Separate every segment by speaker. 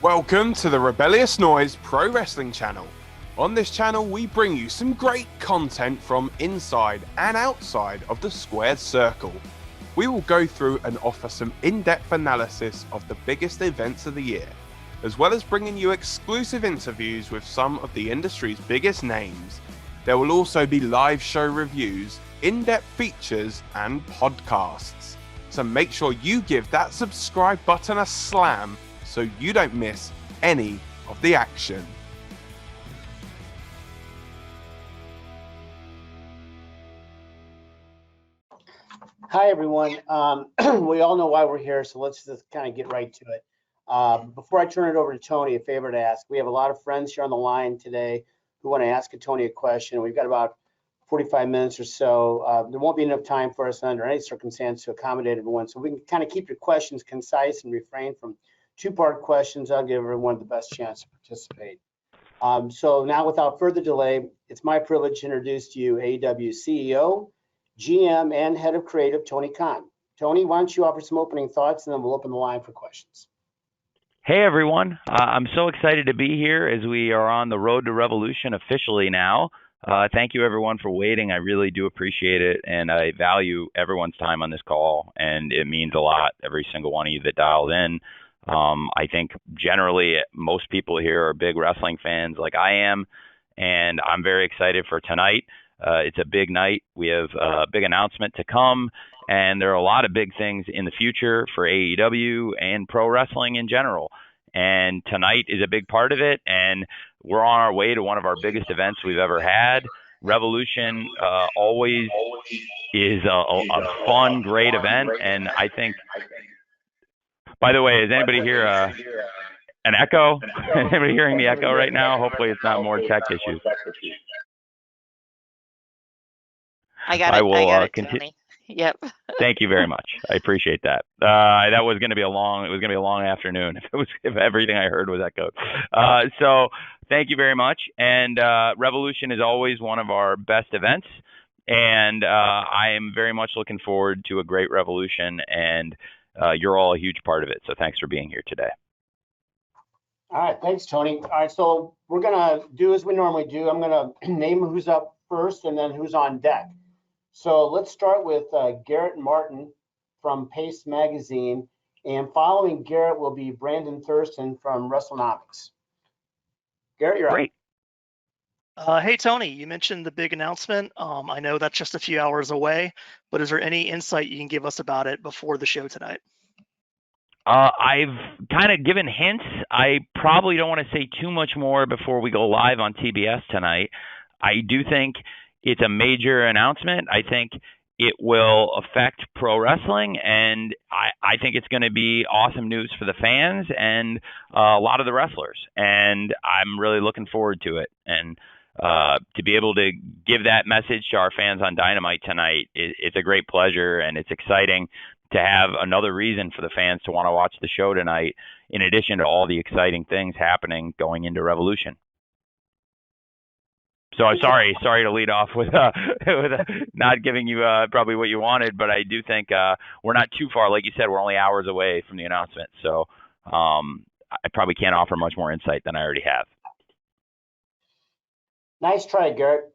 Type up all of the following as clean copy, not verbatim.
Speaker 1: Welcome to the Rebellious Noise Pro Wrestling channel. On this channel, we bring you some great content from inside and outside of the squared circle. We will go through and offer some in-depth analysis of the biggest events of the year, as well as bringing you exclusive interviews with some of the industry's biggest names. There will also be live show reviews, in-depth features, and podcasts. So make sure you give that subscribe button a slam so you don't miss any of the action.
Speaker 2: Hi, everyone. We all know why we're here, so let's just kind of get right to it. Before I turn it over to Tony, a favor to ask. We have a lot of friends here on the line today who want to ask Tony a question. We've got about 45 minutes or so. There won't be enough time for us under any circumstance to accommodate everyone, so we can kind of keep your questions concise and refrain from two-part questions. I'll give everyone the best chance to participate. So now, without further delay, it's my privilege to introduce to you AEW CEO, GM, and Head of Creative, Tony Khan. Tony, why don't you offer some opening thoughts, and then we'll open the line for questions.
Speaker 3: Hey, everyone. I'm so excited to be here as we are on the road to Revolution officially now. Thank you, everyone, for waiting. I really do appreciate it, and I value everyone's time on this call, and it means a lot, every single one of you that dialed in. I think generally most people here are big wrestling fans like I am, and I'm very excited for tonight. It's a big night. We have a big announcement to come, and there are a lot of big things in the future for AEW and pro wrestling in general. And tonight is a big part of it, and we're on our way to one of our biggest events we've ever had. Revolution always is a fun, great event, and I think... By the way, is anybody here an echo? Anybody hearing the echo right now? Hopefully it's not more tech issues.
Speaker 4: I got it, Tony. Yep.
Speaker 3: Thank you very much. I appreciate that. That was going to be a long afternoon if everything I heard was echoed. So thank you very much. And Revolution is always one of our best events. And I am very much looking forward to a great Revolution, and you're all a huge part of it. So thanks for being here today.
Speaker 2: All right. Thanks, Tony. All right. So we're going to do as we normally do. I'm going to name who's up first and then who's on deck. So let's start with Garrett Martin from Pace Magazine. And following Garrett will be Brandon Thurston from WrestleNomics. Garrett, you're
Speaker 3: Great.
Speaker 5: Hey, Tony, you mentioned the big announcement. I know that's just a few hours away, but is there any insight you can give us about it before the show tonight?
Speaker 3: I've kind of given hints. I probably don't want to say too much more before we go live on TBS tonight. I do think it's a major announcement. I think it will affect pro wrestling, and I think it's going to be awesome news for the fans and a lot of the wrestlers. And I'm really looking forward to it. And to be able to give that message to our fans on Dynamite tonight, it's a great pleasure, and it's exciting to have another reason for the fans to want to watch the show tonight, in addition to all the exciting things happening going into Revolution. So I'm sorry to lead off with not giving you probably what you wanted, but I do think we're not too far. Like you said, we're only hours away from the announcement, so I probably can't offer much more insight than I already have.
Speaker 2: Nice try, Garrett.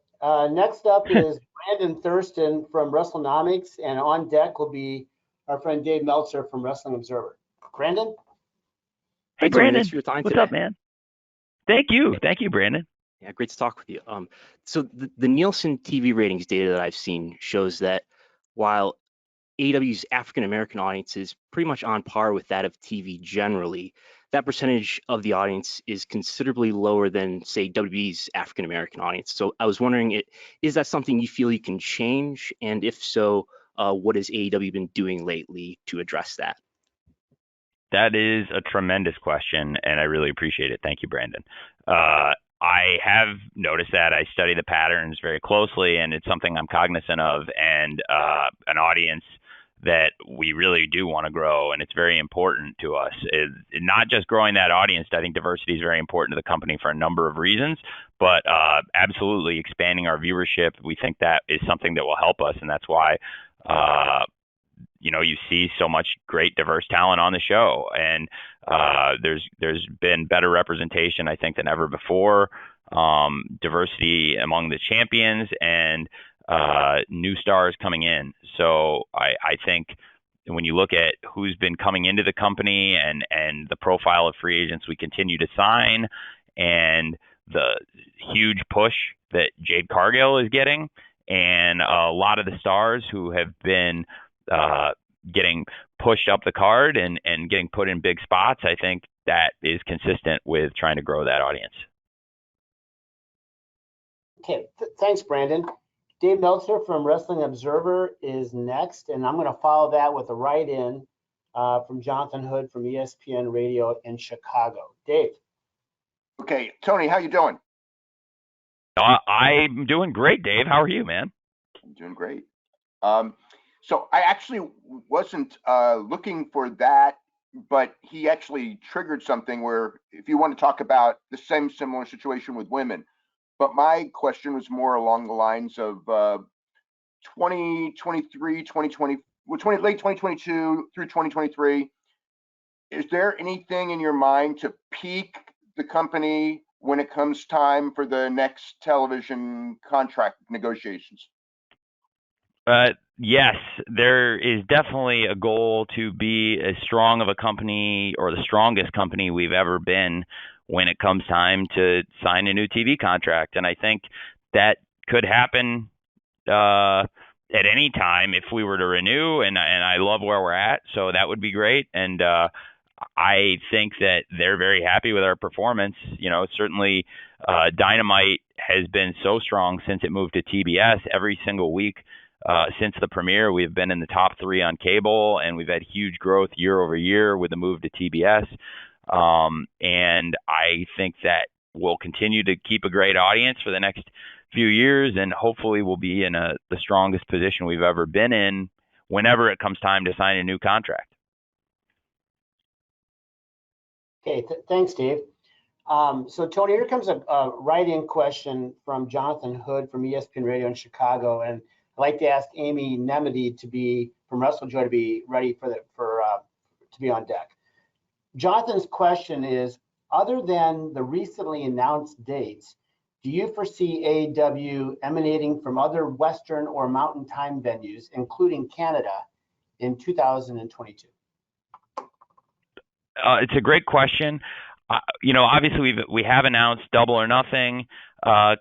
Speaker 2: Next up is Brandon Thurston from WrestleNomics, and on deck will be our friend Dave Meltzer from Wrestling Observer. Brandon?
Speaker 3: Hey, Brandon. Thanks for your time today. What's up, man? Thank you, Brandon.
Speaker 6: Yeah, great to talk with you. So the Nielsen TV ratings data that I've seen shows that while AEW's African American audience is pretty much on par with that of TV generally, that percentage of the audience is considerably lower than, say, WWE's African American audience. So I was wondering, is that something you feel you can change? And if so, what has AEW been doing lately to address that?
Speaker 3: That is a tremendous question, and I really appreciate it. Thank you, Brandon. I have noticed that. I study the patterns very closely, and it's something I'm cognizant of, and an audience that we really do want to grow, and it's very important to us. Not just growing that audience. I think diversity is very important to the company for a number of reasons, but absolutely expanding our viewership. We think that is something that will help us, and that's why you see so much great diverse talent on the show. And There's been better representation, I think, than ever before. Diversity among the champions and new stars coming in. So I think when you look at who's been coming into the company and the profile of free agents we continue to sign and the huge push that Jade Cargill is getting and a lot of the stars who have been getting pushed up the card and getting put in big spots, I think that is consistent with trying to grow that audience.
Speaker 2: Okay, thanks, Brandon. Dave Meltzer from Wrestling Observer is next, and I'm going to follow that with a write-in from Jonathan Hood from ESPN Radio in Chicago. Dave.
Speaker 7: Okay, Tony, how you doing?
Speaker 3: I'm doing great, Dave. How are you, man?
Speaker 7: I'm doing great. So I actually wasn't looking for that, but he actually triggered something where if you want to talk about the same similar situation with women. But my question was more along the lines of 2023, 2020, late 2022 through 2023. Is there anything in your mind to peak the company when it comes time for the next television contract negotiations?
Speaker 3: Yes, there is definitely a goal to be as strong of a company or the strongest company we've ever been when it comes time to sign a new TV contract. And I think that could happen at any time if we were to renew, and I love where we're at, so that would be great. And I think that they're very happy with our performance. You know, certainly Dynamite has been so strong since it moved to TBS. Every single week since the premiere, we've been in the top 3 on cable, and we've had huge growth year over year with the move to TBS. And I think that we'll continue to keep a great audience for the next few years, and hopefully we'll be in the strongest position we've ever been in whenever it comes time to sign a new contract.
Speaker 2: Okay, thanks, Dave. So, Tony, here comes a write-in question from Jonathan Hood from ESPN Radio in Chicago, and I'd like to ask Amy Nemedy from WrestleJoy to be ready to be on deck. Jonathan's question is, other than the recently announced dates, do you foresee AEW emanating from other Western or Mountain Time venues, including Canada, in 2022?
Speaker 3: It's a great question. Obviously we have announced Double or Nothing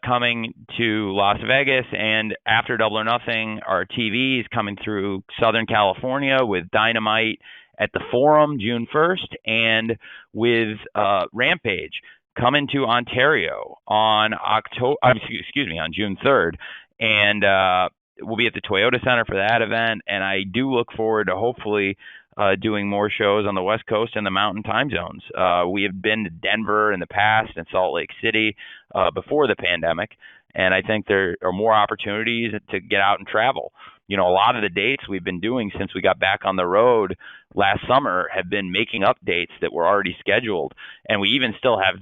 Speaker 3: coming to Las Vegas, and after Double or Nothing, our TV is coming through Southern California with Dynamite at the Forum June 1st, and with Rampage coming to Ontario on June 3rd, and we'll be at the Toyota Center for that event. And I do look forward to hopefully doing more shows on the West Coast and the Mountain Time zones. We have been to Denver in the past and Salt Lake City before the pandemic, and I think there are more opportunities to get out and travel. You know, a lot of the dates we've been doing since we got back on the road last summer have been making up dates that were already scheduled, and we even still have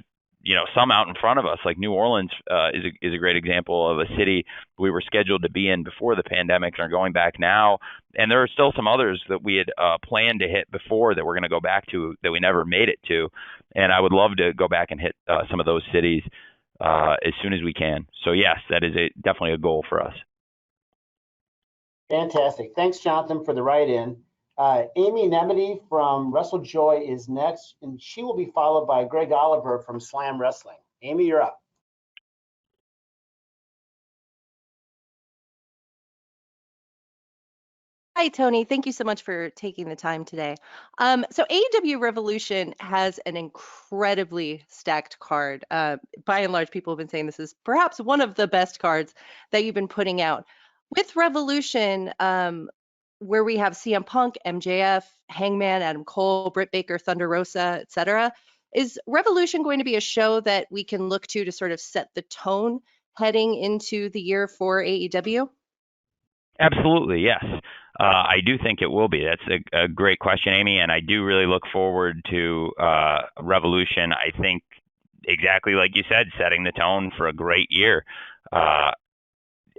Speaker 3: some out in front of us. Like New Orleans is a great example of a city we were scheduled to be in before the pandemic and are going back now. And there are still some others that we had planned to hit before that we're going to go back to that we never made it to. And I would love to go back and hit some of those cities as soon as we can. So yes, that is definitely a goal for us.
Speaker 2: Fantastic. Thanks, Jonathan, for the write-in. Amy Nemedy from WrestleJoy is next, and she will be followed by Greg Oliver from Slam Wrestling. Amy, you're up.
Speaker 8: Hi, Tony. Thank you so much for taking the time today. So AEW Revolution has an incredibly stacked card. By and large, people have been saying this is perhaps one of the best cards that you've been putting out. With Revolution, where we have CM Punk, MJF, Hangman, Adam Cole, Britt Baker, Thunder Rosa, etc. Is Revolution going to be a show that we can look to sort of set the tone heading into the year for AEW?
Speaker 3: Absolutely, yes. I do think it will be. That's a great question, Amy, and I do really look forward to Revolution. I think exactly like you said, setting the tone for a great year.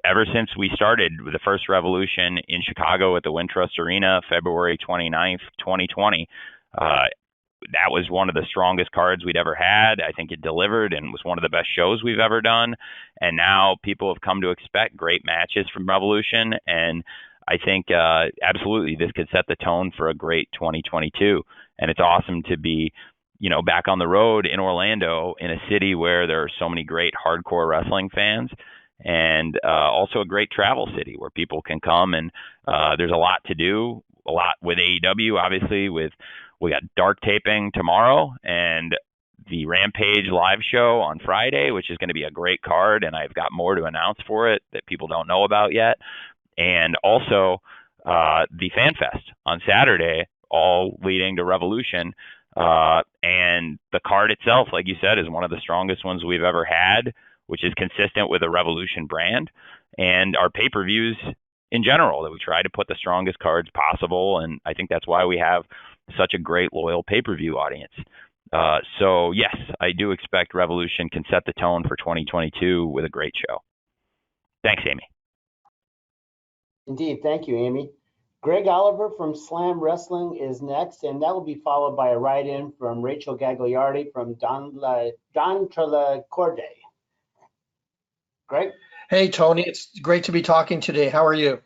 Speaker 3: Ever since we started with the first Revolution in Chicago at the Wintrust Arena, February 29th, 2020, that was one of the strongest cards we'd ever had. I think it delivered and was one of the best shows we've ever done. And now people have come to expect great matches from Revolution. And I think absolutely this could set the tone for a great 2022. And it's awesome to be, back on the road in Orlando, in a city where there are so many great hardcore wrestling fans, and also a great travel city where people can come, and there's a lot to do, a lot with AEW, obviously. We got dark taping tomorrow and the Rampage live show on Friday, which is going to be a great card, and I've got more to announce for it that people don't know about yet. And also the Fan Fest on Saturday, all leading to Revolution. And the card itself, like you said, is one of the strongest ones we've ever had, which is consistent with the Revolution brand, and our pay-per-views in general, that we try to put the strongest cards possible. And I think that's why we have such a great loyal pay-per-view audience. So yes, I do expect Revolution can set the tone for 2022 with a great show. Thanks, Amy.
Speaker 2: Indeed. Thank you, Amy. Greg Oliver from Slam Wrestling is next, and that will be followed by a write-in from Rachel Gagliardi from Don Trelacorde. Greg?
Speaker 9: Hey, Tony. It's great to be talking today. How are you?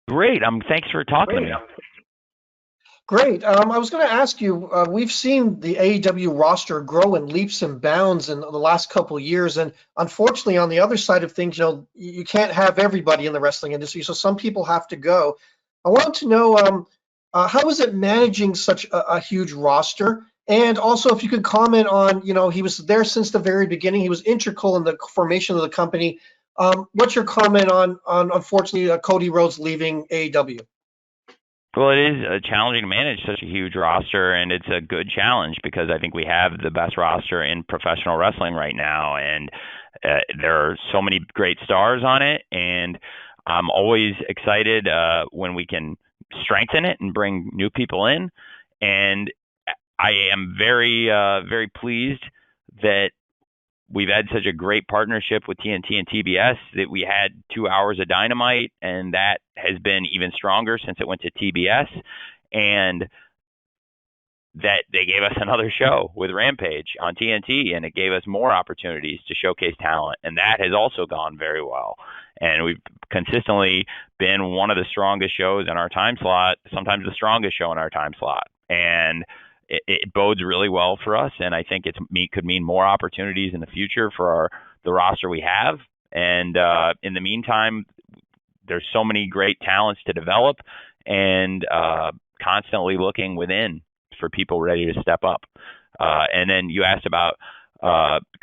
Speaker 3: Great. Thanks for talking to me.
Speaker 9: Great. I was going to ask you, we've seen the AEW roster grow in leaps and bounds in the last couple of years. And unfortunately, on the other side of things, you can't have everybody in the wrestling industry. So some people have to go. I want to know, how is it managing such a huge roster? And also, if you could comment on, he was there since the very beginning. He was integral in the formation of the company. What's your comment on unfortunately, Cody Rhodes leaving AEW?
Speaker 3: Well, it is challenging to manage such a huge roster, and it's a good challenge because I think we have the best roster in professional wrestling right now, and there are so many great stars on it, and I'm always excited when we can strengthen it and bring new people in, and I am very, very pleased that we've had such a great partnership with TNT and TBS that we had 2 hours of Dynamite, and that has been even stronger since it went to TBS, and that they gave us another show with Rampage on TNT, and it gave us more opportunities to showcase talent, and that has also gone very well. And we've consistently been one of the strongest shows in our time slot, sometimes the strongest show in our time slot. And it bodes really well for us, and I think could mean more opportunities in the future for the roster we have. And in the meantime, there's so many great talents to develop, and constantly looking within for people ready to step up. And then you asked about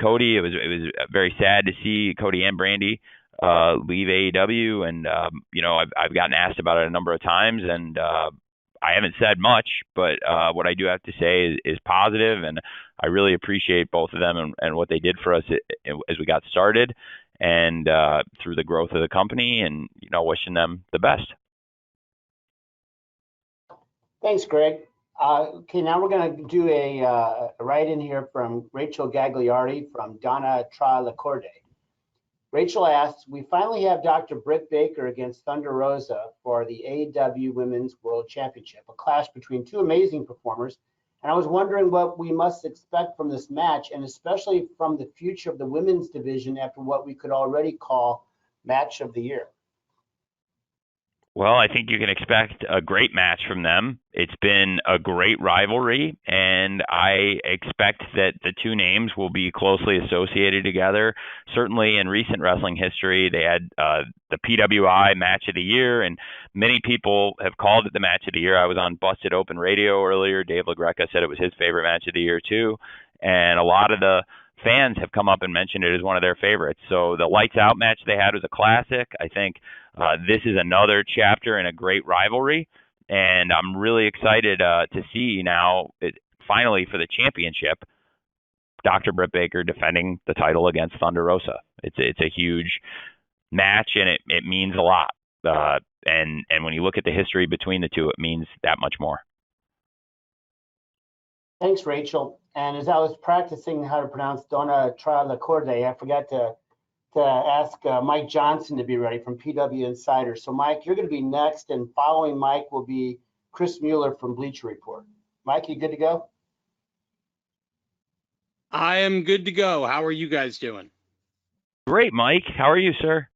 Speaker 3: Cody. It was very sad to see Cody and Brandy leave AEW, and I've gotten asked about it a number of times, and I haven't said much, but what I do have to say is positive, and I really appreciate both of them and what they did for us as we got started, and through the growth of the company, and wishing them the best.
Speaker 2: Thanks, Greg. Okay, now we're going to do a write-in here from Rachel Gagliardi from Donna Tralacorde. Rachel asks, we finally have Dr. Britt Baker against Thunder Rosa for the AEW Women's World Championship, a clash between two amazing performers. And I was wondering what we must expect from this match, and especially from the future of the women's division after what we could already call match of the year.
Speaker 3: Well, I think you can expect a great match from them. It's been a great rivalry, and I expect that the two names will be closely associated together. Certainly in recent wrestling history, they had the PWI Match of the Year, and many people have called it the Match of the Year. I was on Busted Open Radio earlier. Dave LaGreca said it was his favorite Match of the Year, too. And a lot of the fans have come up and mentioned it as one of their favorites. So the Lights Out match they had was a classic. I think this is another chapter in a great rivalry, and I'm really excited to see now, finally for the championship, Dr. Britt Baker defending the title against Thunder Rosa. It's a huge match, and it means a lot. And when you look at the history between the two, it means that much more.
Speaker 2: Thanks, Rachel. And as I was practicing how to pronounce Donna Tralacorde, I forgot to ask Mike Johnson to be ready from PW Insider. So, Mike, you're going to be next, and following Mike will be Chris Mueller from Bleacher Report. Mike, you good to go?
Speaker 10: I am good to go. How are you guys doing?
Speaker 3: Great, Mike. How are you, sir?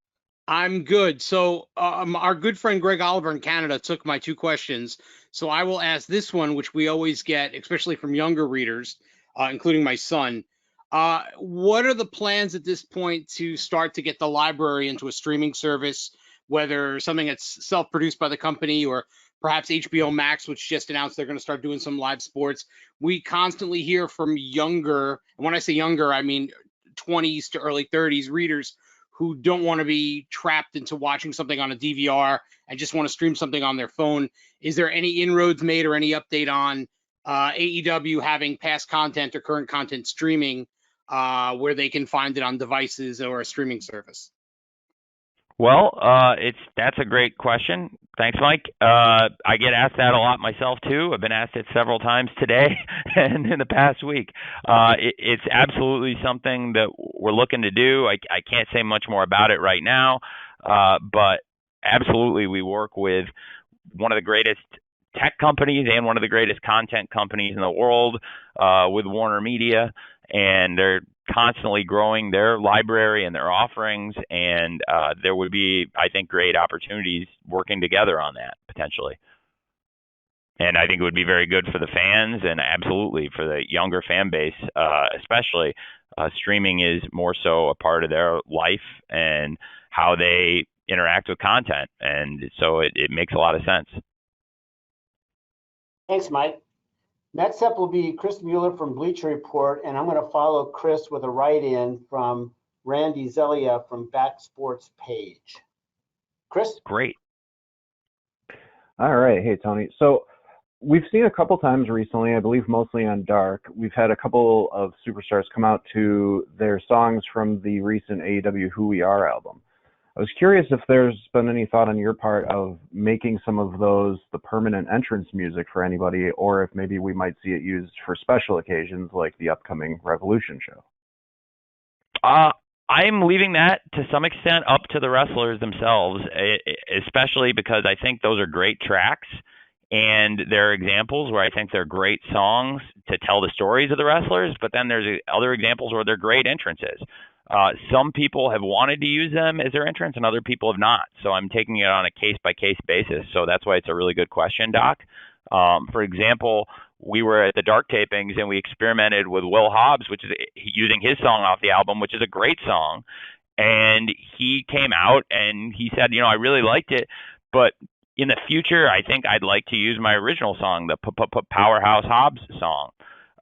Speaker 10: I'm good. So our good friend Greg Oliver in Canada took my 2 questions. So I will ask this one, which we always get, especially from younger readers, including my son. What are the plans at this point to start to get the library into a streaming service, whether something that's self-produced by the company or perhaps HBO Max, which just announced they're going to start doing some live sports? We constantly hear from younger, and when I say younger, I mean 20s to early 30s readers who don't want to be trapped into watching something on a DVR and just want to stream something on their phone. Is there any inroads made or any update on AEW having past content or current content streaming where they can find it on devices or a streaming service?
Speaker 3: Well, that's a great question. Thanks, Mike. I get asked that a lot myself too. I've been asked it several times today and in the past week. It's absolutely something that we're looking to do. I can't say much more about it right now, but absolutely we work with one of the greatest tech companies and one of the greatest content companies in the world, with Warner Media, and they're constantly growing their library and their offerings, and there would be, I think, great opportunities working together on that potentially. And I think it would be very good for the fans and absolutely for the younger fan base, especially. Streaming is more so a part of their life and how they interact with content, and so it makes a lot of sense.
Speaker 2: Thanks, Mike. Next up will be Chris Mueller from Bleacher Report, and I'm going to follow Chris with a write-in from Randy Zelia from Back Sports Page. Chris?
Speaker 3: Great.
Speaker 11: All right. Hey, Tony. So we've seen a couple times recently, I believe mostly on Dark, we've had a couple of superstars come out to their songs from the recent AEW Who We Are album. I was curious if there's been any thought on your part of making some of those the permanent entrance music for anybody, or if maybe we might see it used for special occasions like the upcoming Revolution show.
Speaker 3: I'm leaving that to some extent up to the wrestlers themselves, especially because I think those are great tracks and they're examples where I think they're great songs to tell the stories of the wrestlers, but then there's other examples where they're great entrances. Some people have wanted to use them as their entrance and other people have not. So I'm taking it on a case-by-case basis. So that's why it's a really good question, Doc. For example, we were at the Dark tapings and we experimented with Will Hobbs, which is using his song off the album, which is a great song. And he came out and he said, I really liked it, but in the future, I think I'd like to use my original song, the Powerhouse Hobbs song.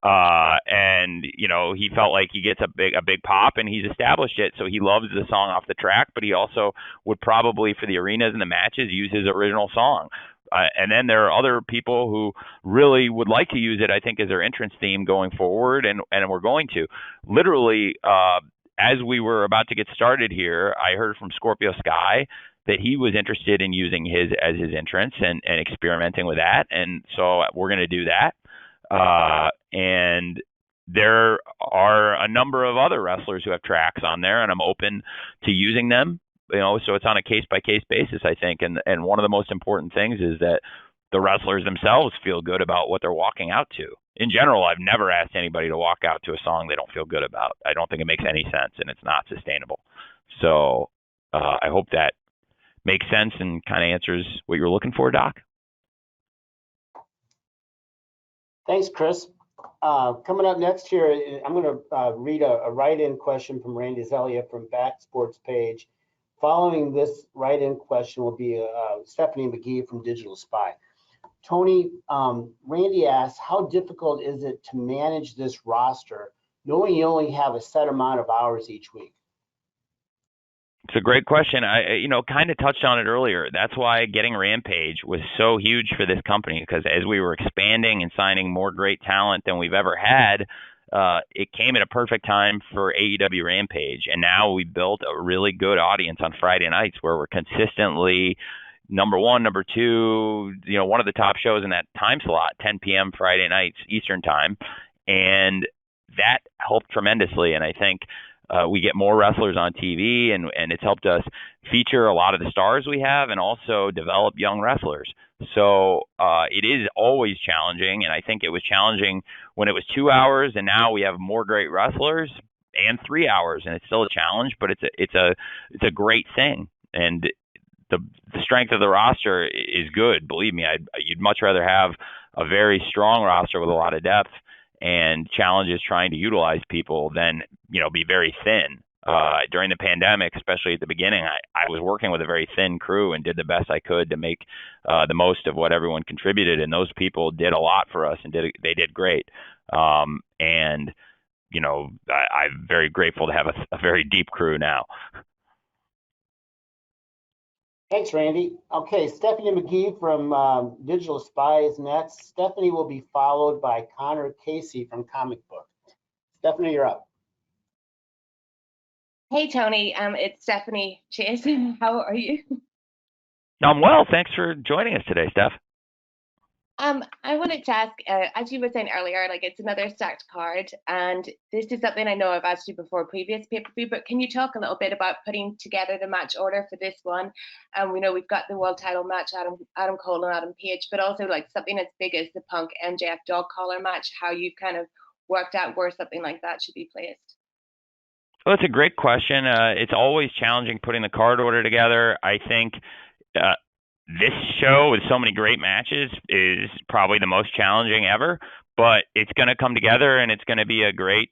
Speaker 3: And he felt like he gets a big pop and he's established it. So he loves the song off the track, but he also would probably for the arenas and the matches use his original song. And then there are other people who really would like to use it, I think, as their entrance theme going forward. And we're going to literally, as we were about to get started here, I heard from Scorpio Sky that he was interested in using his as his entrance and experimenting with that. And so we're going to do that. And there are a number of other wrestlers who have tracks on there, and I'm open to using them, so it's on a case-by-case basis, I think. And one of the most important things is that the wrestlers themselves feel good about what they're walking out to. In general, I've never asked anybody to walk out to a song they don't feel good about. I don't think it makes any sense, and it's not sustainable. So I hope that makes sense and kind of answers what you're looking for, Doc.
Speaker 2: Thanks, Chris. Coming up next here, I'm going to read a write-in question from Randy Zelia from Back Sports Page. Following this write-in question will be Stephanie McGee from Digital Spy. Tony, Randy asks, how difficult is it to manage this roster, knowing you only have a set amount of hours each week?
Speaker 3: It's a great question. I kind of touched on it earlier. That's why getting Rampage was so huge for this company, because as we were expanding and signing more great talent than we've ever had, it came at a perfect time for AEW Rampage. And now we built a really good audience on Friday nights where we're consistently number one, number two, one of the top shows in that time slot, 10 p.m. Friday nights Eastern time. And that helped tremendously. And I think we get more wrestlers on TV, and it's helped us feature a lot of the stars we have and also develop young wrestlers. So it is always challenging, and I think it was challenging when it was 2 hours, and now we have more great wrestlers and 3 hours, and it's still a challenge, but it's a great thing. And the strength of the roster is good. Believe me, you'd much rather have a very strong roster with a lot of depth and challenges trying to utilize people than, be very thin. During the pandemic, especially at the beginning, I was working with a very thin crew and did the best I could to make the most of what everyone contributed. And those people did a lot for us, and they did great. And I'm very grateful to have a very deep crew now.
Speaker 2: Thanks, Randy. Okay, Stephanie McGee from Digital Spy is next. Stephanie will be followed by Connor Casey from Comic Book. Stephanie, you're up.
Speaker 12: Hey, Tony. It's Stephanie Chase. How are you?
Speaker 3: I'm well. Thanks for joining us today, Steph.
Speaker 12: I wanted to ask, as you were saying earlier, it's another stacked card, and this is something I know I've asked you before previous pay-per-view, but can you talk a little bit about putting together the match order for this one? We know we've got the world title match, Adam Cole and Adam Page, but also something as big as the Punk MJF dog collar match, how you've kind of worked out where something like that should be placed.
Speaker 3: Well, it's a great question. It's always challenging putting the card order together. I think this show with so many great matches is probably the most challenging ever, but it's going to come together, and it's going to be a great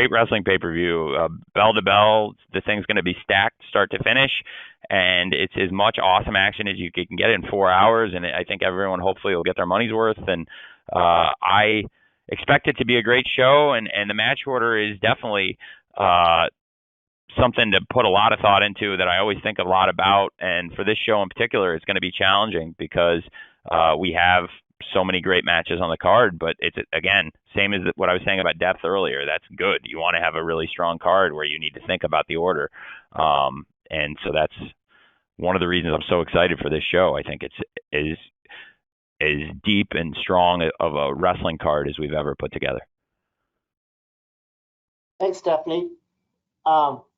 Speaker 3: wrestling pay-per-view. Bell to bell, the thing's going to be stacked start to finish, and it's as much awesome action as you can get in 4 hours, and I think everyone hopefully will get their money's worth. And I expect it to be a great show, and the match order is definitely something to put a lot of thought into that I always think a lot about. And for this show in particular, it's going to be challenging because we have so many great matches on the card, but it's, again, same as what I was saying about depth earlier. That's good. You want to have a really strong card where you need to think about the order. And so that's one of the reasons I'm so excited for this show. I think it's as deep and strong of a wrestling card as we've ever put together.
Speaker 2: Thanks, Stephanie.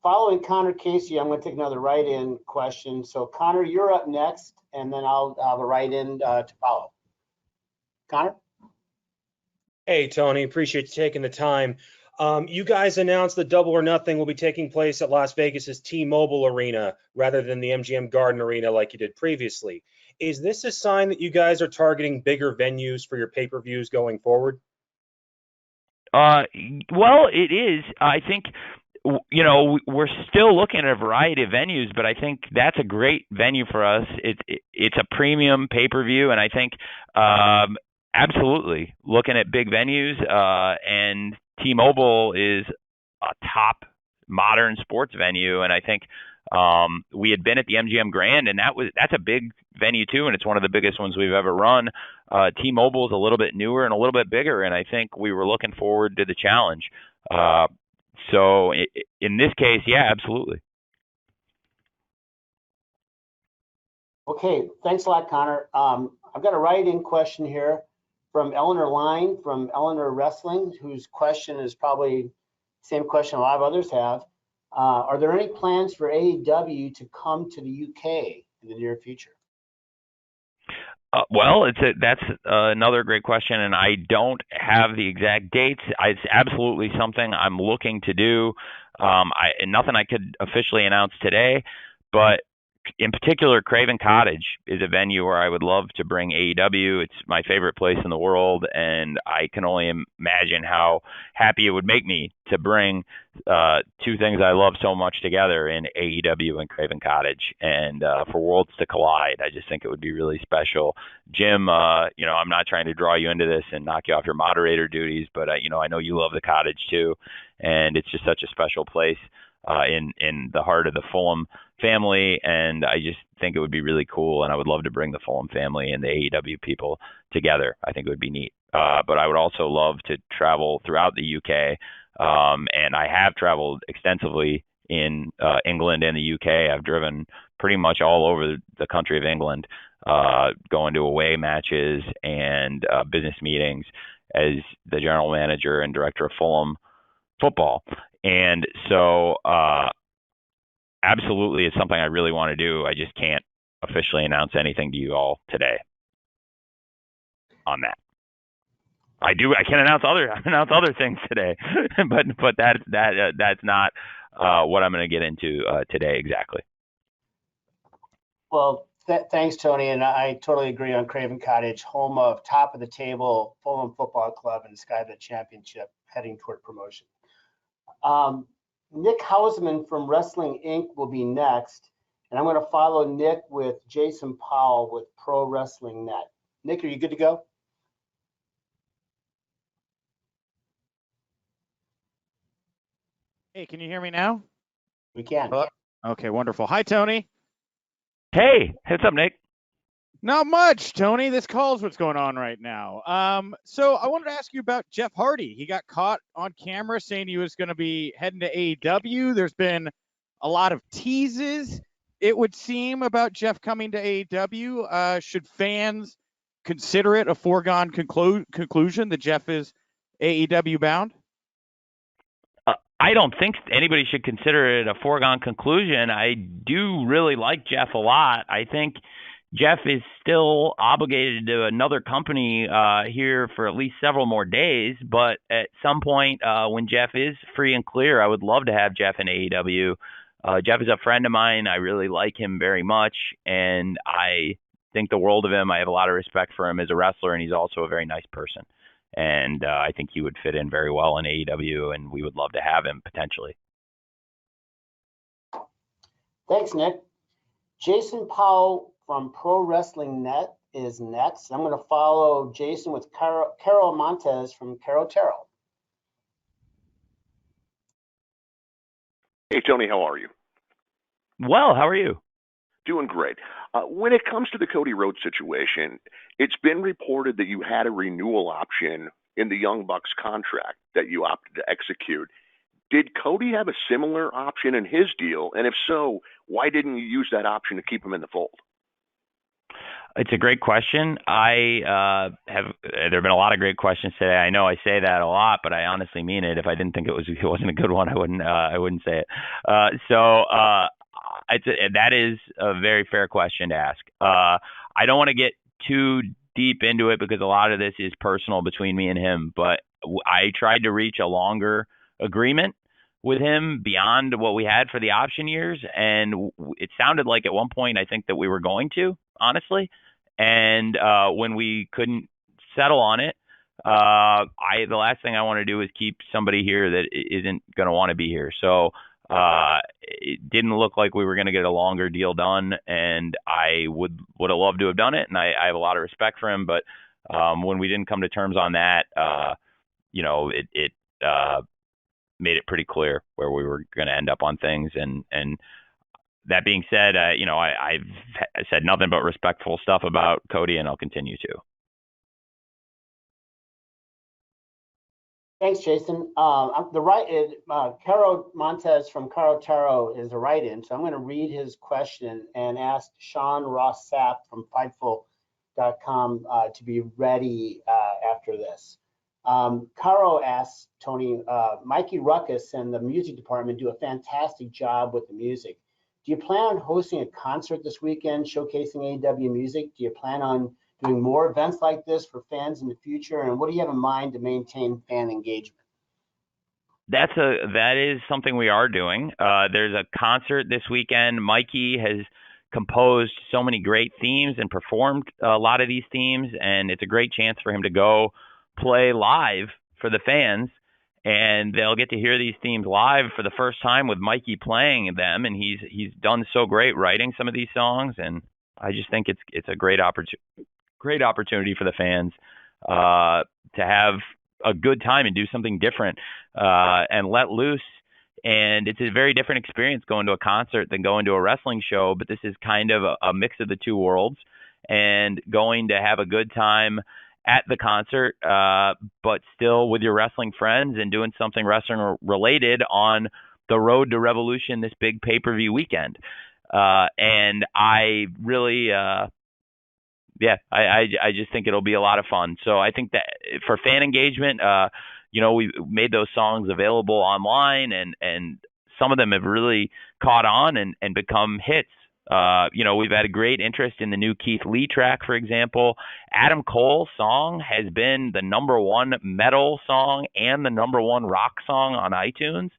Speaker 2: Following Connor Casey, I'm going to take another write-in question. So, Connor, you're up next, and then I'll have a write-in to follow. Connor?
Speaker 13: Hey, Tony. Appreciate you taking the time. You guys announced the Double or Nothing will be taking place at Las Vegas's T-Mobile Arena rather than the MGM Garden Arena like you did previously. Is this a sign that you guys are targeting bigger venues for your pay-per-views going forward?
Speaker 3: Well, it is. I think we're still looking at a variety of venues, but I think that's a great venue for us. It's a premium pay-per-view, and I think absolutely looking at big venues. And T-Mobile is a top modern sports venue, and I think we had been at the MGM Grand, and that's a big venue too, and it's one of the biggest ones we've ever run. T-Mobile is a little bit newer and a little bit bigger, and I think we were looking forward to the challenge. So in this case, yeah, absolutely.
Speaker 2: Okay, thanks a lot, Connor. I've got a write-in question here from Eleanor Line from Eleanor Wrestling, whose question is probably the same question a lot of others have. Are there any plans for AEW to come to the UK in the near future?
Speaker 3: Well, that's another great question, and I don't have the exact dates. It's absolutely something I'm looking to do. Nothing I could officially announce today, but in particular, Craven Cottage is a venue where I would love to bring AEW. It's my favorite place in the world, and I can only imagine how happy it would make me to bring two things I love so much together in AEW and Craven Cottage, and for worlds to collide. I just think it would be really special. Jim, I'm not trying to draw you into this and knock you off your moderator duties, but I know you love the Cottage too, and it's just such a special place in the heart of the Fulham family, and I just think it would be really cool, and I would love to bring the Fulham family and the AEW people together. I think it would be neat. But I would also love to travel throughout the UK, and I have traveled extensively in England and the UK. I've driven pretty much all over the country of England, going to away matches and business meetings as the general manager and director of Fulham football. And so, absolutely, it's something I really want to do. I just can't officially announce anything to you all today on that. I can announce other things today, but that's not what I'm going to get into today exactly.
Speaker 2: Well, thanks, Tony, and I totally agree on Craven Cottage, home of top of the table Fulham Football Club and Skyvet Championship, heading toward promotion. Nick Hausman from Wrestling Inc. will be next, and I'm going to follow Nick with Jason Powell with Pro Wrestling Net. Nick, are you good to go?
Speaker 14: Hey, can you hear me now?
Speaker 2: We can.
Speaker 14: Hello? Okay, wonderful. Hi, Tony.
Speaker 3: Hey, what's up, Nick?
Speaker 14: Not much, Tony. This call's what's going on right now. So I wanted to ask you about Jeff Hardy. He got caught on camera saying he was going to be heading to AEW. There's been a lot of teases, it would seem, about Jeff coming to AEW. Should fans consider it a foregone conclusion that Jeff is AEW bound?
Speaker 3: I don't think anybody should consider it a foregone conclusion. I do really like Jeff a lot. I think Jeff is still obligated to another company here for at least several more days. But at some point when Jeff is free and clear, I would love to have Jeff in AEW. Jeff is a friend of mine. I really like him very much, and I think the world of him. I have a lot of respect for him as a wrestler, and he's also a very nice person. And I think he would fit in very well in AEW, and we would love to have him potentially.
Speaker 2: Thanks, Nick. Jason Powell from Pro Wrestling Net is next. I'm going to follow Jason with Carol Montez from Caro Taro.
Speaker 15: Hey, Tony, how are you?
Speaker 3: Well, how are you?
Speaker 15: Doing great. When it comes to the Cody Rhodes situation, it's been reported that you had a renewal option in the Young Bucks contract that you opted to execute. Did Cody have a similar option in his deal? And if so, why didn't you use that option to keep him in the fold?
Speaker 3: It's a great question. There have been a lot of great questions today. I know I say that a lot, but I honestly mean it. If I didn't think it wasn't a good one, I wouldn't say it. That is a very fair question to ask. I don't want to get too deep into it because a lot of this is personal between me and him, but I tried to reach a longer agreement with him beyond what we had for the option years, and it sounded like at one point I think that we were going to, honestly, and when we couldn't settle on it, the last thing I want to do is keep somebody here that isn't going to want to be here. So it didn't look like we were going to get a longer deal done, and I would have loved to have done it, and I have a lot of respect for him, but when we didn't come to terms on that, it made it pretty clear where we were going to end up on things. And that being said, I've said nothing but respectful stuff about Cody, and I'll continue to.
Speaker 2: Thanks, Jason. Caro Montez from Caro Taro is a write-in, so I'm going to read his question and ask Sean Ross Sapp from Fightful.com to be ready after this. Caro asks, Tony, Mikey Ruckus and the music department do a fantastic job with the music. Do you plan on hosting a concert this weekend showcasing AEW music? Do you plan on doing more events like this for fans in the future? And what do you have in mind to maintain fan engagement?
Speaker 3: That is something we are doing. There's a concert this weekend. Mikey has composed so many great themes and performed a lot of these themes, and it's a great chance for him to go play live for the fans, and they'll get to hear these themes live for the first time with Mikey playing them, and he's done so great writing some of these songs, and I just think it's a great opportunity for the fans to have a good time and do something different and let loose. And it's a very different experience going to a concert than going to a wrestling show, but this is kind of a mix of the two worlds, and going to have a good time at the concert, but still with your wrestling friends and doing something wrestling related on the road to Revolution, this big pay-per-view weekend. And I really, I just think it'll be a lot of fun. So I think that for fan engagement, we made those songs available online, and some of them have really caught on and become hits. We've had a great interest in the new Keith Lee track, for example. Adam Cole's song has been the #1 metal song and the #1 rock song on iTunes,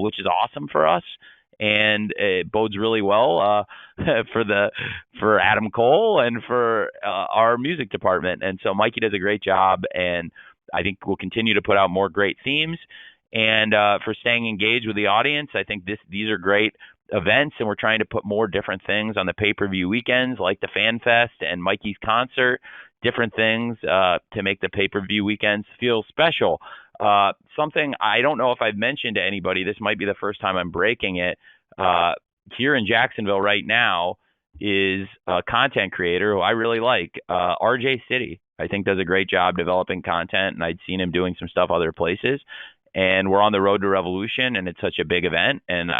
Speaker 3: which is awesome for us. And it bodes really well for Adam Cole and for our music department. And so Mikey does a great job, and I think we'll continue to put out more great themes. And for staying engaged with the audience, I think these are great events, and we're trying to put more different things on the pay-per-view weekends, like the Fan Fest and Mikey's concert, different things to make the pay-per-view weekends feel special. Something I don't know if I've mentioned to anybody, this might be the first time I'm breaking it, here in Jacksonville right now is a content creator who I really like, RJ City. I think does a great job developing content, and I'd seen him doing some stuff other places. And we're on the road to Revolution, and it's such a big event, and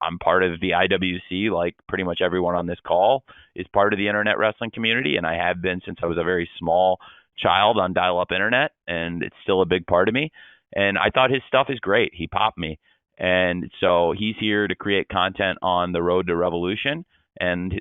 Speaker 3: I'm part of the IWC, like pretty much everyone on this call is part of the internet wrestling community, and I have been since I was a very small child on dial-up internet, and it's still a big part of me. And I thought his stuff is great. He popped me. And so he's here to create content on the road to Revolution, and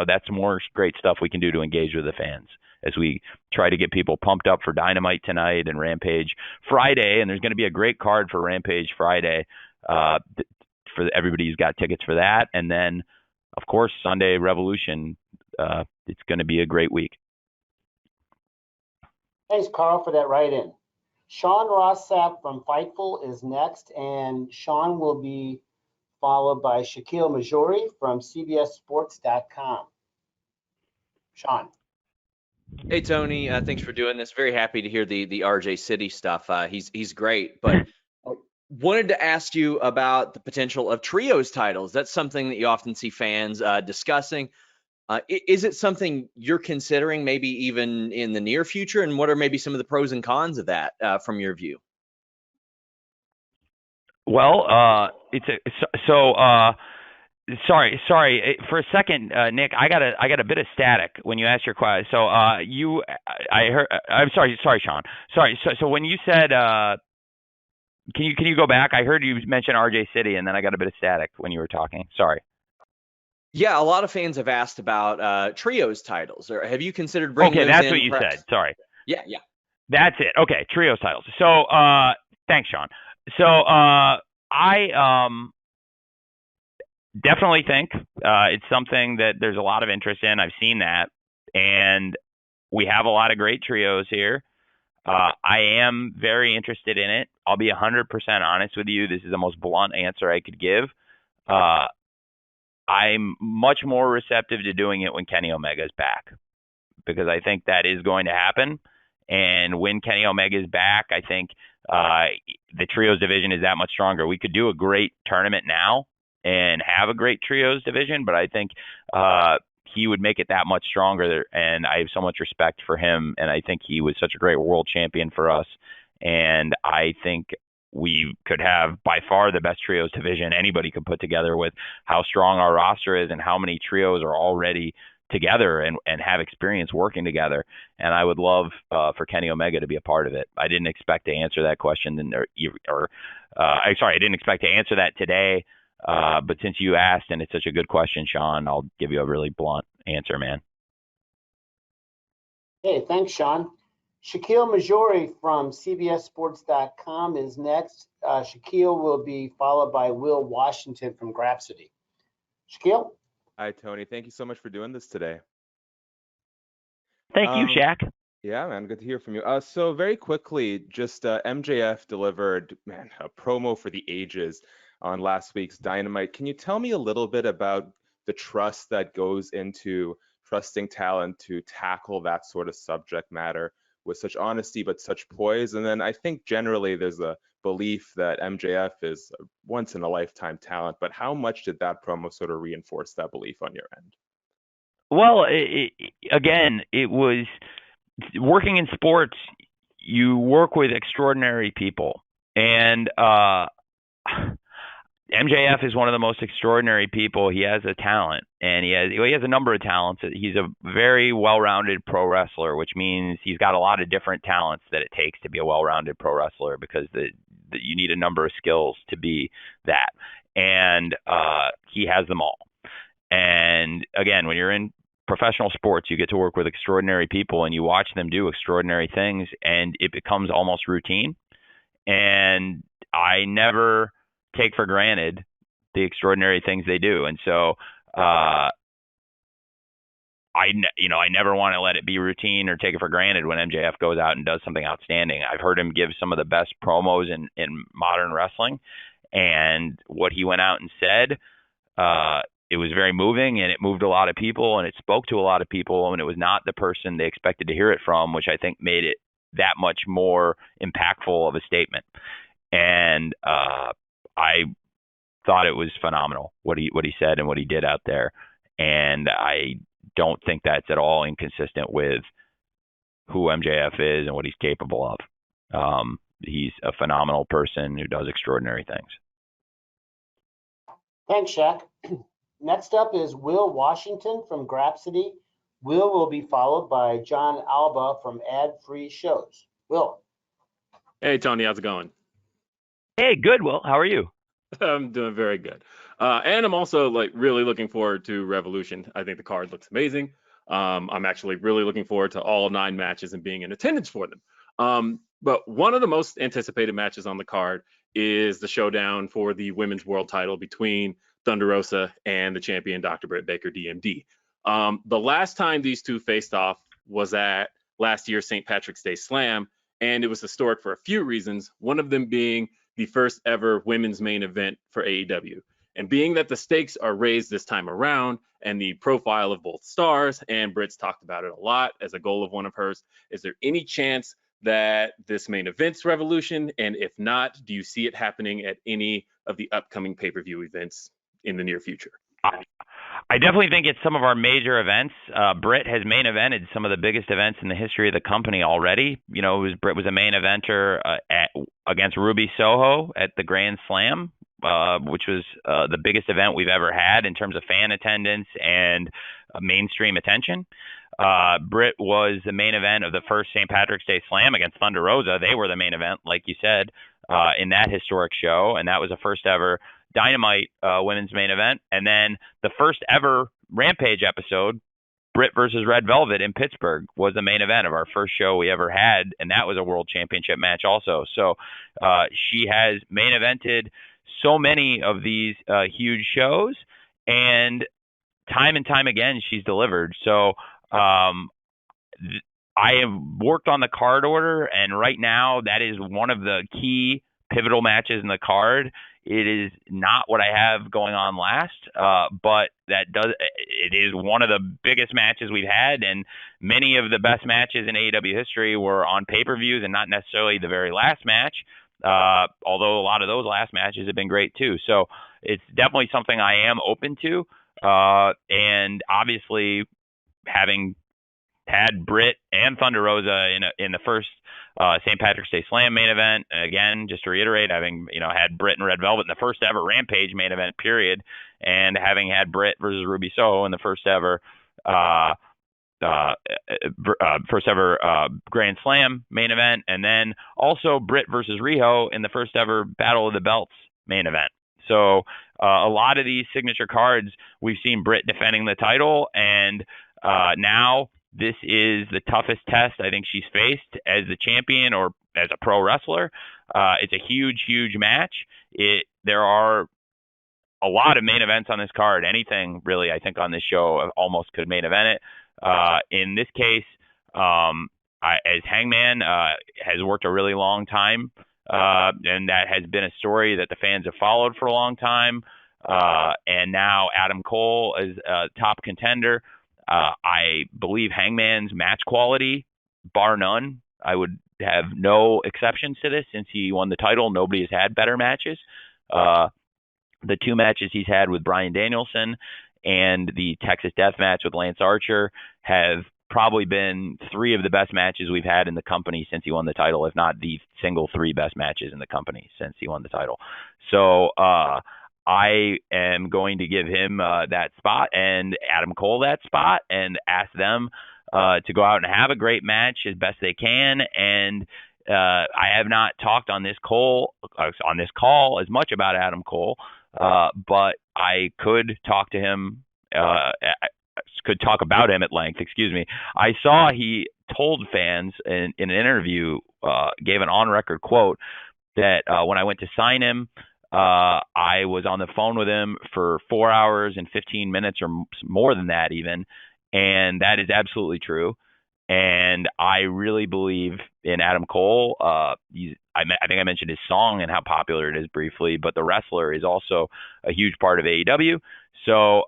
Speaker 3: that's more great stuff we can do to engage with the fans as we try to get people pumped up for Dynamite tonight and Rampage Friday. And there's going to be a great card for Rampage Friday for everybody who's got tickets for that. And then, of course, Sunday Revolution. It's going to be a great week.
Speaker 2: Thanks, Carl, for that write-in. Sean Rossap from Fightful is next, and Sean will be followed by Shaquille Majori from CBSSports.com. Sean.
Speaker 16: Hey, Tony. Thanks for doing this. Very happy to hear the RJ City stuff. He's great, but wanted to ask you about the potential of trios titles. That's something that you often see fans discussing. Is it something you're considering, maybe even in the near future? And what are maybe some of the pros and cons of that from your view?
Speaker 3: Well, sorry. For a second, Nick, I got a bit of static when you asked your question. So I heard. I'm sorry, Sean. Sorry. So when you said, can you go back? I heard you mention RJ City, and then I got a bit of static when you were talking. Sorry.
Speaker 16: Yeah, a lot of fans have asked about trios titles. Or have you considered bringing?
Speaker 3: Okay, that's what you said. Sorry.
Speaker 16: Yeah.
Speaker 3: That's it. Okay, trios titles. So thanks, Sean. So I definitely think it's something that there's a lot of interest in. I've seen that, and we have a lot of great trios here. I am very interested in it. I'll be 100% honest with you. This is the most blunt answer I could give. I'm much more receptive to doing it when Kenny Omega is back, because I think that is going to happen. And when Kenny Omega is back, I think the trios division is that much stronger. We could do a great tournament now and have a great trios division, but I think he would make it that much stronger. And I have so much respect for him, and I think he was such a great world champion for us. And I think we could have by far the best trios division anybody could put together, with how strong our roster is and how many trios are already together and have experience working together. And I would love for Kenny Omega to be a part of it. I didn't expect to answer that question, I didn't expect to answer that today. But since you asked, and it's such a good question, Sean, I'll give you a really blunt answer, man.
Speaker 2: Hey, thanks, Sean. Shaquille Majori from CBSSports.com is next. Shaquille will be followed by Will Washington from Grapsody. Shaquille?
Speaker 17: Hi, Tony. Thank you so much for doing this today.
Speaker 3: Thank you, Shaq.
Speaker 17: Yeah, man. Good to hear from you. So very quickly, just MJF delivered, a promo for the ages on last week's Dynamite. Can you tell me a little bit about the trust that goes into trusting talent to tackle that sort of subject matter with such honesty but such poise? And then I think generally there's a belief that MJF is a once-in-a-lifetime talent, but how much did that promo sort of reinforce that belief on your end?
Speaker 3: Well, again, it was working in sports. You work with extraordinary people, and MJF is one of the most extraordinary people. He has a talent, and he has a number of talents. He's a very well-rounded pro wrestler, which means he's got a lot of different talents that it takes to be a well-rounded pro wrestler, because you need a number of skills to be that, and he has them all. And again, when you're in professional sports, you get to work with extraordinary people, and you watch them do extraordinary things, and it becomes almost routine. And I never take for granted the extraordinary things they do. And so I never want to let it be routine or take it for granted when MJF goes out and does something outstanding. I've heard him give some of the best promos in modern wrestling, and what he went out and said, it was very moving, and it moved a lot of people, and it spoke to a lot of people, and it was not the person they expected to hear it from, which I think made it that much more impactful of a statement. And I thought it was phenomenal what he said and what he did out there, and I don't think that's at all inconsistent with who MJF is and what he's capable of. He's a phenomenal person who does extraordinary things.
Speaker 2: Thanks, Shaq. Next up is Will Washington from Grapsity. Will be followed by John Alba from Ad Free Shows. Will.
Speaker 18: Hey, Tony, how's it going?
Speaker 3: Hey, good, Will. How are you?
Speaker 18: I'm doing very good. And I'm also really looking forward to Revolution. I think the card looks amazing. I'm actually really looking forward to all 9 matches and being in attendance for them. But one of the most anticipated matches on the card is the showdown for the women's world title between Thunder Rosa and the champion Dr. Britt Baker, DMD. The last time these two faced off was at last year's St. Patrick's Day Slam, and it was historic for a few reasons, one of them being the first ever women's main event for AEW. And being that the stakes are raised this time around and the profile of both stars, and Britt's talked about it a lot as a goal of one of hers, is there any chance that this main event's Revolution? And if not, do you see it happening at any of the upcoming pay-per-view events in the near future?
Speaker 3: I definitely think it's some of our major events. Britt has main evented some of the biggest events in the history of the company already. Britt was a main eventer against Ruby Soho at the Grand Slam, which was the biggest event we've ever had in terms of fan attendance and mainstream attention. Britt was the main event of the first St. Patrick's Day Slam against Thunder Rosa. They were the main event, like you said, in that historic show, and that was the first ever Dynamite women's main event. And then the first ever Rampage episode, Britt versus Red Velvet in Pittsburgh, was the main event of our first show we ever had, and that was a world championship match also. So she has main evented so many of these huge shows, and time again she's delivered. So I have worked on the card order, and right now that is one of the key pivotal matches in the card. It is not what I have going on last, but it is one of the biggest matches we've had, and many of the best matches in AEW history were on pay-per-views and not necessarily the very last match, although a lot of those last matches have been great too. So it's definitely something I am open to, and obviously having had Britt and Thunder Rosa in the first St. Patrick's Day Slam main event. Again, just to reiterate, having had Britt and Red Velvet in the first ever Rampage main event period, and having had Britt versus Ruby Soho in the first ever Grand Slam main event, and then also Britt versus Riho in the first ever Battle of the Belts main event. So a lot of these signature cards, we've seen Britt defending the title, and now this is the toughest test I think she's faced as the champion or as a pro wrestler. It's a huge match. There are a lot of main events on this card. Anything really, I think, on this show almost could main event it. In this case, as Hangman has worked a really long time, and that has been a story that the fans have followed for a long time. And now Adam Cole is a top contender. I believe Hangman's match quality, bar none. I would have no exceptions to this since he won the title. Nobody has had better matches. The 2 matches he's had with Bryan Danielson and the Texas Death Match with Lance Archer have probably been 3 of the best matches we've had in the company since he won the title, if not the single 3 best matches in the company since he won the title. So I am going to give him that spot and Adam Cole that spot and ask them to go out and have a great match as best they can. And I have not talked on this call as much about Adam Cole, but I could talk to him. Could talk about him at length. Excuse me. I saw he told fans in an interview, gave an on-record quote that when I went to sign him, I was on the phone with him for 4 hours and 15 minutes or more than that even, and that is absolutely true. And I really believe in Adam Cole. I think I mentioned his song and how popular it is briefly, but the wrestler is also a huge part of AEW. So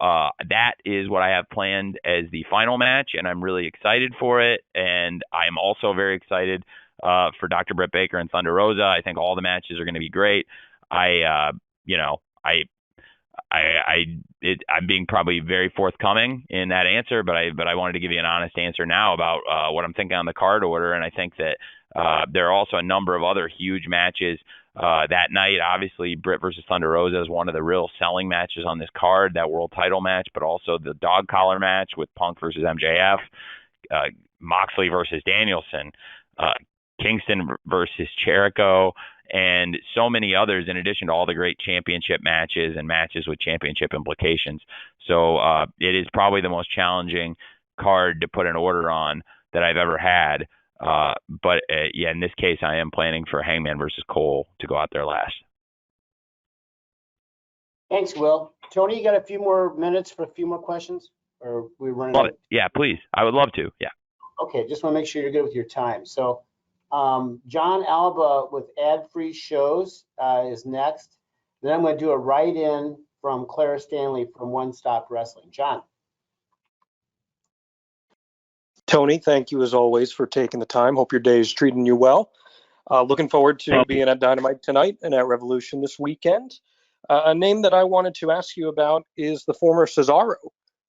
Speaker 3: that is what I have planned as the final match, and I'm really excited for it. And I'm also very excited for Dr. Britt Baker and Thunder Rosa. I think all the matches are going to be great. I'm being probably very forthcoming in that answer, but I wanted to give you an honest answer now about what I'm thinking on the card order. And I think that there are also a number of other huge matches that night. Obviously, Britt versus Thunder Rosa is one of the real selling matches on this card, that world title match, but also the dog collar match with Punk versus MJF, Moxley versus Danielson, Kingston versus Jericho, and so many others, in addition to all the great championship matches and matches with championship implications. So it is probably the most challenging card to put an order on that I've ever had. But in this case, I am planning for Hangman versus Cole to go out there last.
Speaker 2: Thanks, Will. Tony, you got a few more minutes for a few more questions? Or we running?
Speaker 3: Love it. Yeah, please. I would love to. Yeah.
Speaker 2: Okay, just want to make sure you're good with your time. So John Alba with ad-free shows is next. Then I'm going to do a write-in from Clara Stanley from One Stop Wrestling. John.
Speaker 19: Tony, thank you as always for taking the time. Hope your day is treating you well. Looking forward to being at Dynamite tonight and at Revolution this weekend. A name that I wanted to ask you about is the former Cesaro,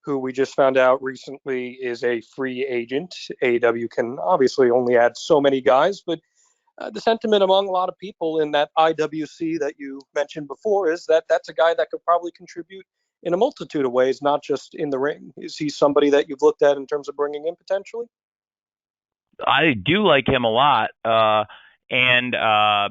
Speaker 19: who we just found out recently is a free agent. AEW can obviously only add so many guys, but the sentiment among a lot of people in that IWC that you mentioned before is that that's a guy that could probably contribute in a multitude of ways, not just in the ring. Is he somebody that you've looked at in terms of bringing in potentially?
Speaker 3: I do like him a lot. And I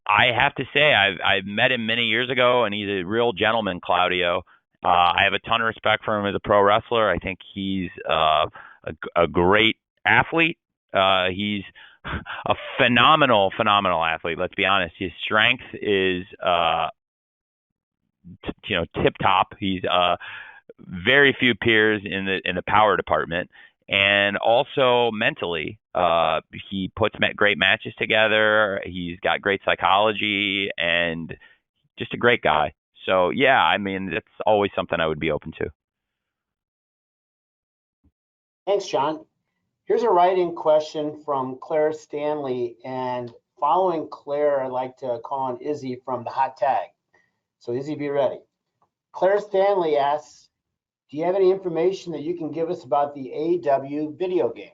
Speaker 3: have to say, I've met him many years ago, and he's a real gentleman, Claudio. I have a ton of respect for him as a pro wrestler. I think he's a great athlete. He's a phenomenal athlete. Let's be honest. His strength is, tip top. He's very few peers in the power department, and also mentally, he puts great matches together. He's got great psychology and just a great guy. So yeah, I mean, that's always something I would be open to.
Speaker 2: Thanks, John. Here's a write-in question from Claire Stanley, and following Claire, I'd like to call on Izzy from the Hot Tag. So Izzy, be ready. Claire Stanley asks, do you have any information that you can give us about the AEW video game?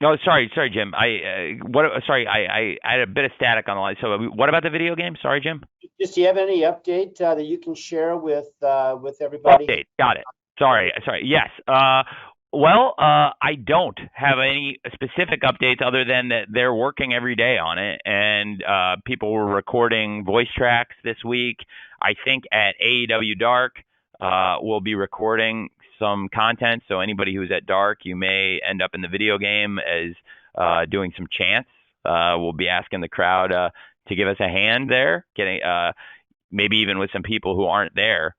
Speaker 3: No, sorry, Jim. I had a bit of static on the line. So what about the video game? Sorry, Jim.
Speaker 2: Just, do you have any update that you can share with everybody?
Speaker 3: Update. Got it. Sorry. Yes. I don't have any specific updates other than that they're working every day on it, and people were recording voice tracks this week. I think at AEW Dark, we'll be recording some content. So anybody who's at Dark, you may end up in the video game as doing some chants. We'll be asking the crowd to give us a hand there, getting maybe even with some people who aren't there,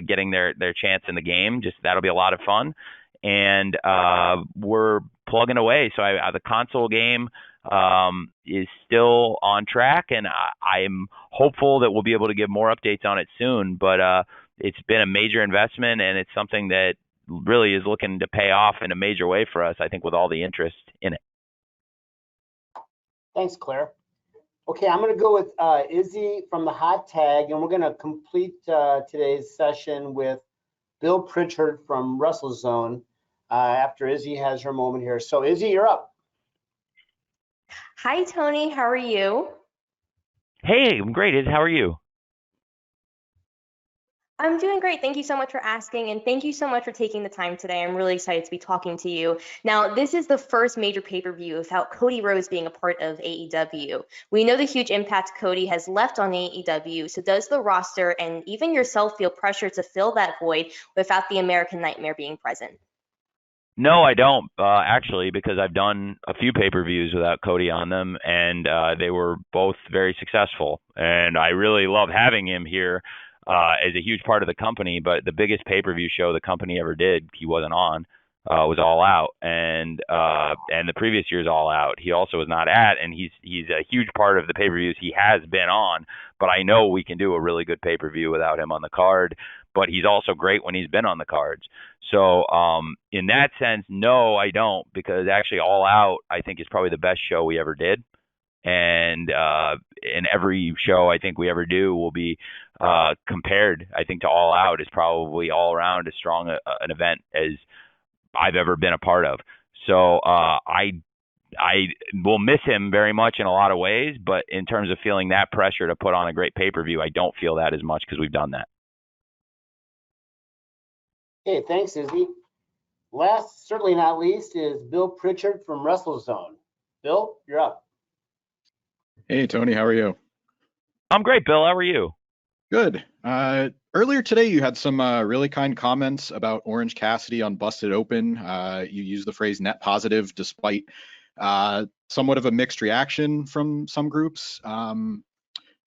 Speaker 3: getting their chants in the game. Just that'll be a lot of fun. And we're plugging away. So the console game is still on track, and I'm hopeful that we'll be able to give more updates on it soon. But it's been a major investment, and it's something that really is looking to pay off in a major way for us, I think, with all the interest in it.
Speaker 2: Thanks, Claire. Okay, I'm going to go with Izzy from the Hot Tag, and we're going to complete today's session with Bill Pritchard from WrestleZone. after Izzy has her moment here. So Izzy, you're up.
Speaker 20: Hi, Tony. How are you?
Speaker 3: Hey, I'm great. Iz, how are you?
Speaker 20: I'm doing great. Thank you so much for asking, and thank you so much for taking the time today. I'm really excited to be talking to you. Now, this is the first major pay-per-view without Cody Rhodes being a part of AEW. We know the huge impact Cody has left on AEW, so does the roster and even yourself feel pressure to fill that void without the American Nightmare being present?
Speaker 3: No, I don't actually, because I've done a few pay-per-views without Cody on them, and they were both very successful. And I really love having him here as a huge part of the company. But the biggest pay-per-view show the company ever did, he wasn't on, was All Out, and the previous year's All Out, he also was not at. And he's a huge part of the pay-per-views he has been on. But I know we can do a really good pay-per-view without him on the card. But he's also great when he's been on the cards. So in that sense, no, I don't, because actually All Out, I think, is probably the best show we ever did. And in every show I think we ever do will be compared, I think, to All Out is probably all around as strong an event as I've ever been a part of. So I will miss him very much in a lot of ways, but in terms of feeling that pressure to put on a great pay-per-view, I don't feel that as much because we've done that.
Speaker 2: Okay, thanks, Izzy. Last, certainly not least, is Bill Pritchard from WrestleZone. Bill, you're up.
Speaker 21: Hey, Tony, how are you?
Speaker 3: I'm great, Bill. How are you?
Speaker 21: Good. Earlier today, you had some really kind comments about Orange Cassidy on Busted Open. You used the phrase net positive despite somewhat of a mixed reaction from some groups. And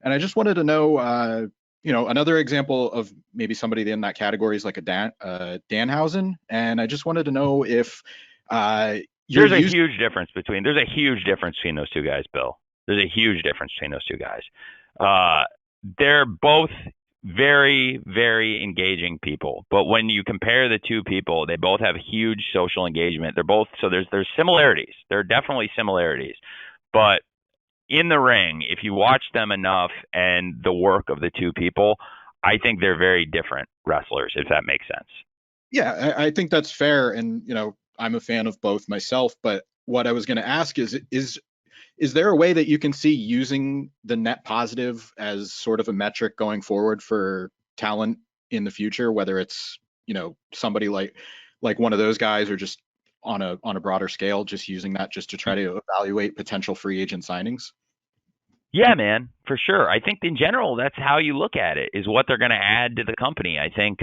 Speaker 21: I just wanted to know, another example of maybe somebody in that category is like a Danhausen. And I just wanted to know if
Speaker 3: there's a huge difference between those two guys, Bill. There's a huge difference between those two guys. They're both very, very engaging people. But when you compare the two people, they both have huge social engagement. They're both, so there's similarities. There are definitely similarities. But in the ring, if you watch them enough and the work of the two people, I think they're very different wrestlers, if that makes sense.
Speaker 21: Yeah, I think that's fair. And, I'm a fan of both myself. But what I was going to ask is there a way that you can see using the net positive as sort of a metric going forward for talent in the future, whether it's, somebody like one of those guys or just on a broader scale, just using that just to try to evaluate potential free agent signings?
Speaker 3: Yeah, man, for sure. I think in general, that's how you look at it, is what they're going to add to the company. I think,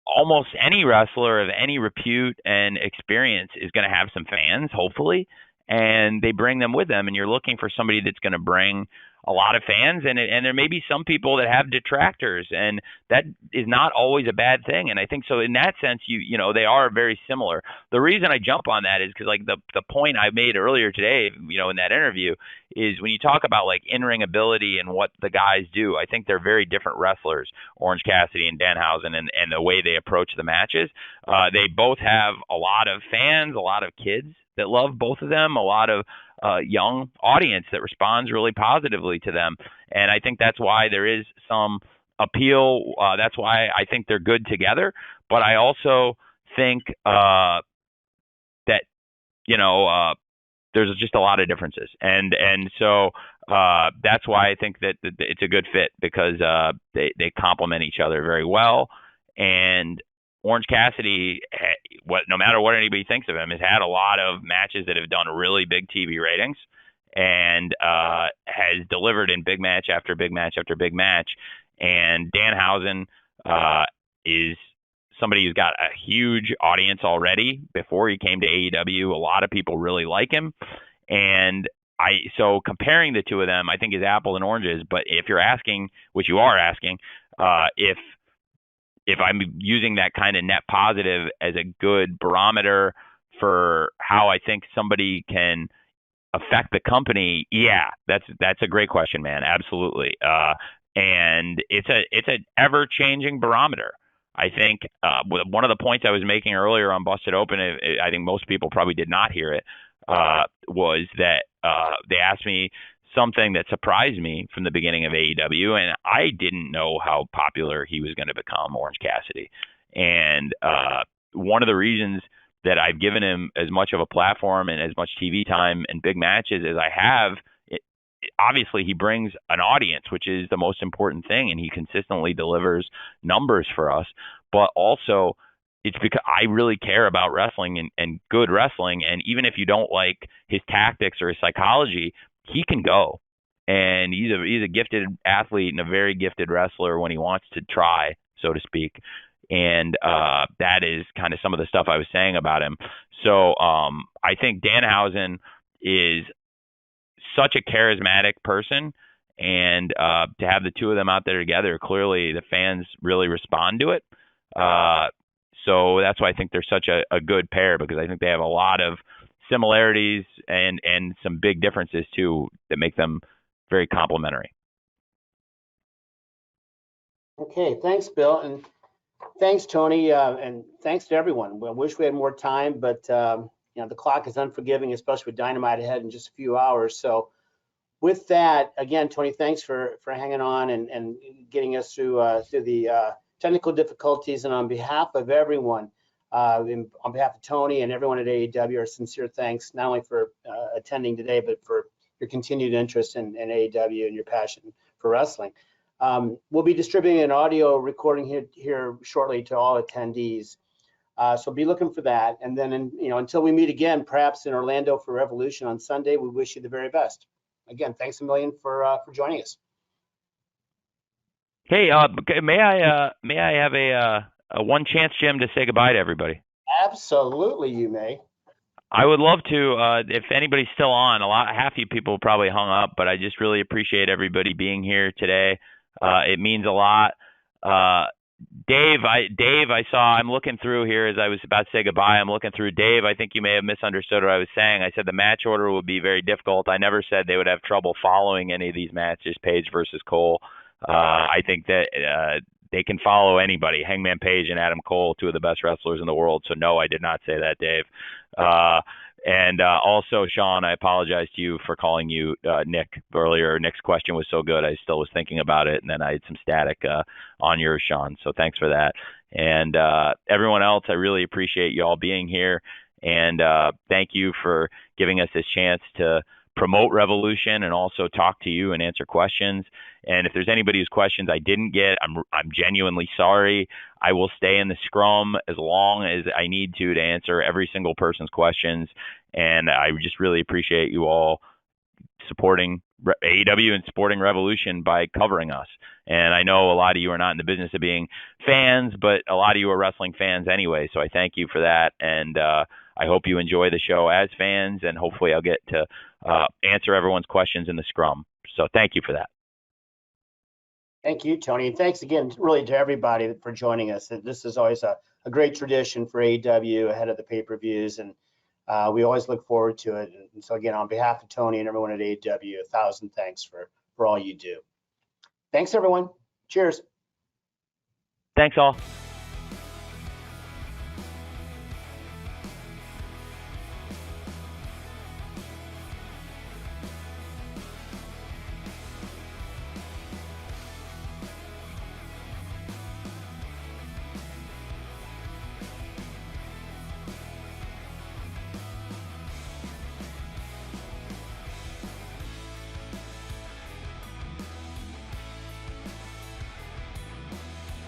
Speaker 3: almost any wrestler of any repute and experience is going to have some fans, hopefully, and they bring them with them. And you're looking for somebody that's going to bring a lot of fans, and there may be some people that have detractors, and that is not always a bad thing. And I think so in that sense, they are very similar. The reason I jump on that is because like the point I made earlier today, in that interview, is when you talk about like in-ring ability and what the guys do, I think they're very different wrestlers, Orange Cassidy and Danhausen, and the way they approach the matches. They both have a lot of fans, a lot of kids that love both of them, a lot of young audience that responds really positively to them. And I think that's why there is some appeal. That's why I think they're good together. But I also think that, there's just a lot of differences. And so that's why I think that it's a good fit, because they complement each other very well. And Orange Cassidy, no matter what anybody thinks of him, has had a lot of matches that have done really big TV ratings, and has delivered in big match after big match after big match. And Danhausen is somebody who's got a huge audience already. Before he came to AEW, a lot of people really like him. And so comparing the two of them, I think, is apples and oranges. But if you're asking, which you are asking, if I'm using that kind of net positive as a good barometer for how I think somebody can affect the company, yeah, that's a great question, man. Absolutely. And it's an ever-changing barometer. I think one of the points I was making earlier on Busted Open, I think most people probably did not hear it, was that they asked me something that surprised me from the beginning of AEW, and I didn't know how popular he was going to become, Orange Cassidy. And one of the reasons that I've given him as much of a platform and as much TV time and big matches as I have. Obviously, he brings an audience, which is the most important thing, and he consistently delivers numbers for us. But also, it's because I really care about wrestling and good wrestling. And even if you don't like his tactics or his psychology, he can go. And he's a gifted athlete and a very gifted wrestler when he wants to try, so to speak. And that is kind of some of the stuff I was saying about him. So I think Danhausen is such a charismatic person, and to have the two of them out there together, clearly the fans really respond to it. So that's why I think they're such a good pair, because I think they have a lot of similarities and some big differences too that make them very complementary.
Speaker 2: Okay, thanks, Bill, and thanks, Tony, and thanks to everyone. I wish we had more time, but the clock is unforgiving, especially with Dynamite ahead in just a few hours. So with that, again, Tony, thanks for hanging on and getting us through the technical difficulties. And on behalf of everyone, on behalf of Tony and everyone at AEW, our sincere thanks, not only for attending today, but for your continued interest in AEW and your passion for wrestling. We'll be distributing an audio recording here shortly to all attendees. So be looking for that. And then, until we meet again, perhaps in Orlando for Revolution on Sunday, we wish you the very best. Again, thanks a million for joining us.
Speaker 3: Hey, may I have a one chance, Jim, to say goodbye to everybody?
Speaker 2: Absolutely, you may.
Speaker 3: I would love to. If anybody's still on, half you people probably hung up, but I just really appreciate everybody being here today. It means a lot. Dave, I saw, I'm looking through here as I was about to say goodbye. I'm looking through. Dave, I think you may have misunderstood what I was saying. I said the match order would be very difficult. I never said they would have trouble following any of these matches, Page versus Cole. I think that they can follow anybody, Hangman Page and Adam Cole, two of the best wrestlers in the world. So no, I did not say that, Dave. And also, Sean, I apologize to you for calling you Nick earlier. Nick's question was so good, I still was thinking about it, and then I had some static on yours, Sean. So thanks for that. And everyone else, I really appreciate you all being here. And thank you for giving us this chance to promote Revolution and also talk to you and answer questions. And if there's anybody whose questions I didn't get, I'm genuinely sorry. I will stay in the scrum as long as I need to answer every single person's questions. And I just really appreciate you all supporting AEW and supporting Revolution by covering us. And I know a lot of you are not in the business of being fans, but a lot of you are wrestling fans anyway. So I thank you for that. And I hope you enjoy the show as fans, and hopefully I'll get to answer everyone's questions in the scrum. So thank you for that.
Speaker 2: Thank you, Tony. And thanks again, really, to everybody for joining us. This is always a great tradition for AEW ahead of the pay-per-views, and we always look forward to it. And so again, on behalf of Tony and everyone at AEW, 1,000 thanks for all you do. Thanks, everyone. Cheers.
Speaker 3: Thanks, all.